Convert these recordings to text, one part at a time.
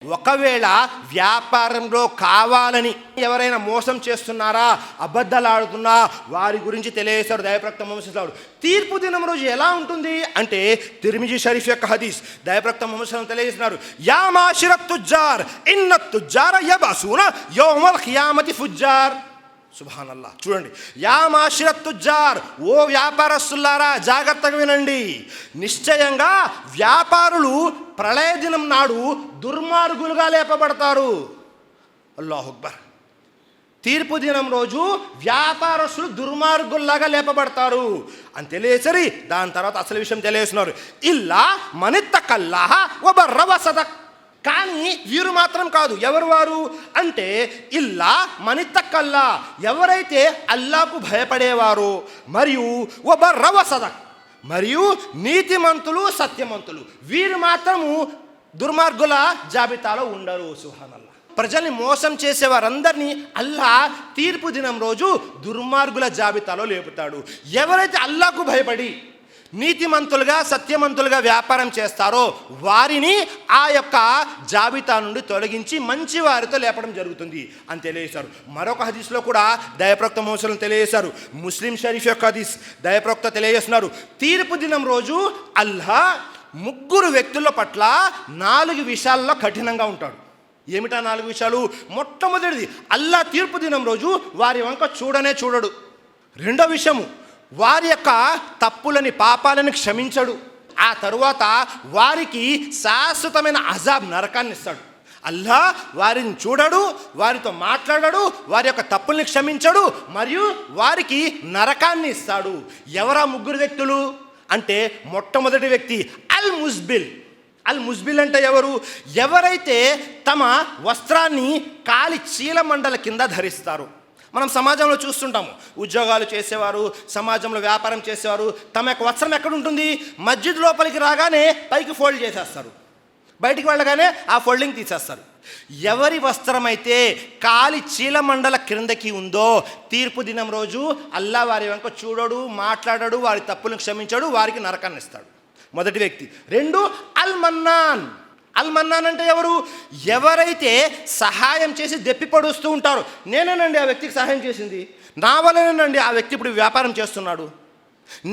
ఒకవేళ వ్యాపారంలో కావాలని ఎవరైనా మోసం చేస్తున్నారా, అబద్ధాలు ఆడుతున్నా వారి గురించి తెలియజేశారు దైవప్రవక్త ముహమ్మద్ సల్లల్లాహు అలైహి వసల్లం. తీర్పు దినం రోజు ఎలా ఉంటుంది అంటే తిర్మిజీ షరీఫ్ యొక్క హదీస్ దైవప్రవక్త ముహమ్మద్ సల్లల్లాహు అలైహి వసల్లం తెలియజేస్తున్నారు, యా మాషిరత్ తుజ్జార్ ఇన్న తుజ్జార యబసూన యౌమల్ ఖియామతి ఫుజ్జార్. సుబ్హానల్లాహ్. చూడండి, యా మాషిరత్ తుజ్జార్, ఓ వ్యాపారస్తులారా జాగ్రత్తగా వినండి, నిశ్చయంగా వ్యాపారులు ప్రళయ దినం నాడు దుర్మార్గులుగా లేపబడతారు. అల్లాహు అక్బర్. తీర్పు దినం రోజు వ్యాపారస్తులు దుర్మార్గుల్లాగా లేపబడతారు అని తెలియసరి దాని తర్వాత అసలు విషయం తెలియజేస్తున్నారు, ఇల్లా మనిత్తకల్లాహ వబర్ర వసదక్. కానీ వీరు మాత్రం కాదు. ఎవరు వారు అంటే ఇల్లా మనిత్తకల్లా, ఎవరైతే అల్లాకు భయపడేవారో, మరియు వబర్ర వసదక్, మరియు నీతిమంతులు సత్యమంతులు, వీరు మాత్రము దుర్మార్గుల జాబితాలో ఉండరు. సుబ్హానల్లాహ్. ప్రజల్ని మోసం చేసే వారందరినీ అల్లా తీర్పు దినం రోజు దుర్మార్గుల జాబితాలో లేపుతాడు. ఎవరైతే అల్లాకు భయపడి నీతిమంతులుగా సత్యమంతులుగా వ్యాపారం చేస్తారో వారిని ఆ యొక్క జాబితా నుండి తొలగించి మంచి వారితో లేపడం జరుగుతుంది అని తెలియజేశారు. మరొక హదీస్లో కూడా దైవప్రవక్త ముహమ్మద్ సల్లల్లాహు తెలియజేశారు. ముస్లిం షరీఫ్ యొక్క హదీస్ దైవప్రవక్త తెలియజేస్తున్నారు, తీర్పు దినం రోజు అల్లా ముగ్గురు వ్యక్తుల పట్ల 4 విషయాల్లో కఠినంగా ఉంటాడు. ఏమిటా 4 విషయాలు? మొట్టమొదటిది, అల్లా తీర్పు దినం రోజు వారి వంక చూడనే చూడడు. రెండో విషయము, వారి యొక్క తప్పులని పాపాలను క్షమించడు. ఆ తరువాత వారికి శాశ్వతమైన అజాబ్ నరకాన్ని ఇస్తాడు. అల్లా వారిని చూడడు, వారితో మాట్లాడడు, వారి యొక్క తప్పుల్ని క్షమించడు, మరియు వారికి నరకాన్ని ఇస్తాడు. ఎవరా ముగ్గురు వ్యక్తులు అంటే మొట్టమొదటి వ్యక్తి అల్ ముస్బిల్. అల్ ముస్బిల్ అంటే ఎవరు? ఎవరైతే తమ వస్త్రాన్ని కాలి చీలమండల కింద ధరిస్తారు. మనం సమాజంలో చూస్తుంటాము, ఉద్యోగాలు చేసేవారు, సమాజంలో వ్యాపారం చేసేవారు, తమ యొక్క వస్త్రం ఎక్కడ ఉంటుంది? మస్జిద్ లోపలికి రాగానే పైకి ఫోల్డ్ చేసేస్తారు, బయటికి వెళ్ళగానే ఆ ఫోల్డింగ్ తీసేస్తారు. ఎవరి వస్త్రం అయితే కాలి చీలమండల క్రిందకి ఉందో తీర్పు దినం రోజు అల్లా వారి వెంక చూడడు, మాట్లాడడు, వారి తప్పులను క్షమించడు, వారికి నరకాన్ని ఇస్తాడు. మొదటి వ్యక్తి. 2 అల్ మన్నాన్. అల్ మన్నాన్ అంటే ఎవరు? ఎవరైతే సహాయం చేసి దెప్పి పడుస్తూ ఉంటారు, నేనేనండి ఆ వ్యక్తికి సహాయం చేసింది, నా వల్లనేనండి ఆ వ్యక్తి ఇప్పుడు వ్యాపారం చేస్తున్నాడు,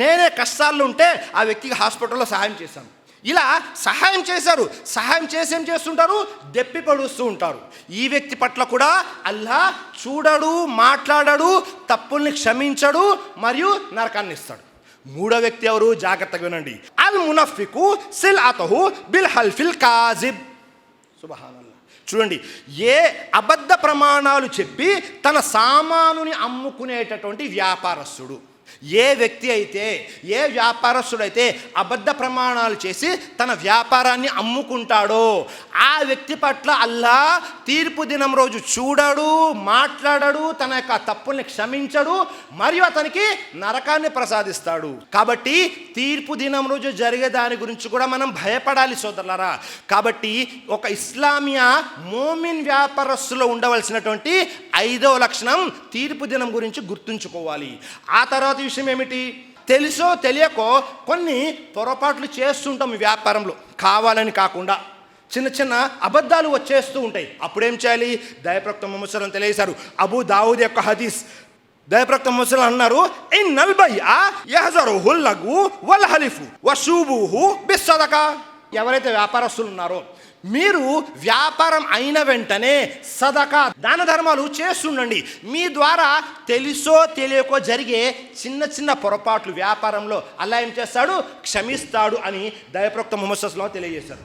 నేనే కష్టాల్లో ఉంటే ఆ వ్యక్తికి హాస్పిటల్లో సహాయం చేశాను, ఇలా సహాయం చేశారు. సహాయం చేసి ఏం చేస్తుంటారు? దెప్పి పడుస్తూ ఉంటారు. ఈ వ్యక్తి పట్ల కూడా అల్లా చూడడు, మాట్లాడడు, తప్పుల్ని క్షమించడు, మరియు నరకాన్ని ఇస్తాడు. మూడో వ్యక్తి ఎవరు? జాగ్రత్తగా వినండి, అల్ మునఫికు సిల్అతహు బిల్ హల్ఫిల్ కాజిబ్. సుబ్హానల్లాహ్. చూడండి, ఏ అబద్ధ ప్రమాణాలు చెప్పి తన సామానుని అమ్ముకునేటటువంటి వ్యాపారస్తుడు, ఏ వ్యక్తి అయితే, ఏ వ్యాపారస్తుడైతే అబద్ధ ప్రమాణాలు చేసి తన వ్యాపారాన్ని అమ్ముకుంటాడో ఆ వ్యక్తి పట్ల అల్లా తీర్పు దినం రోజు చూడడు, మాట్లాడడు, తన యొక్క తప్పుల్ని క్షమించడు, మరియు అతనికి నరకాన్ని ప్రసాదిస్తాడు. కాబట్టి తీర్పు దినం రోజు జరిగే దాని గురించి కూడా మనం భయపడాలి సోదరులారా. కాబట్టి ఒక ఇస్లామియా మోమిన్ వ్యాపారస్తులో ఉండవలసినటువంటి 5వ లక్షణం తీర్పు దినం గురించి గుర్తుంచుకోవాలి. ఆ తర్వాత విషయం ఏమిటి? తెలుసో తెలియకో కొన్ని పొరపాట్లు చేస్తుంటాం ఈ వ్యాపారంలో, కావాలని కాకుండా చిన్న చిన్న అబద్ధాలు వచ్చేస్తూ ఉంటాయి. అప్పుడేం చేయాలి? దైవప్రవక్త ముహమ్మద్ సల్లల్లాహు అలైహి వసల్లం తెలియజేశారు. అబూ దావూద్ యొక్క హదీస్ దైవప్రవక్త ముహమ్మద్ సల్లల్లాహు అన్నారు, ఇన్నల్ బైఅ యహజరుహుల్ లగు వల్ హలిఫు వశూబుహు బిస్సదకా. ఎవరైతే వ్యాపారస్తులు ఉన్నారో మీరు వ్యాపారం అయిన వెంటనే సదకా, దాన ధర్మాలు చేస్తుండండి. మీ ద్వారా తెలుసో తెలియకో జరిగే చిన్న చిన్న పొరపాట్లు వ్యాపారంలో అల్లా ఏం చేస్తాడు? క్షమిస్తాడు అని దైవప్రవక్త ముహమ్మద్ సల్లల్లాహు అలైహి వసల్లం తెలియజేశారు.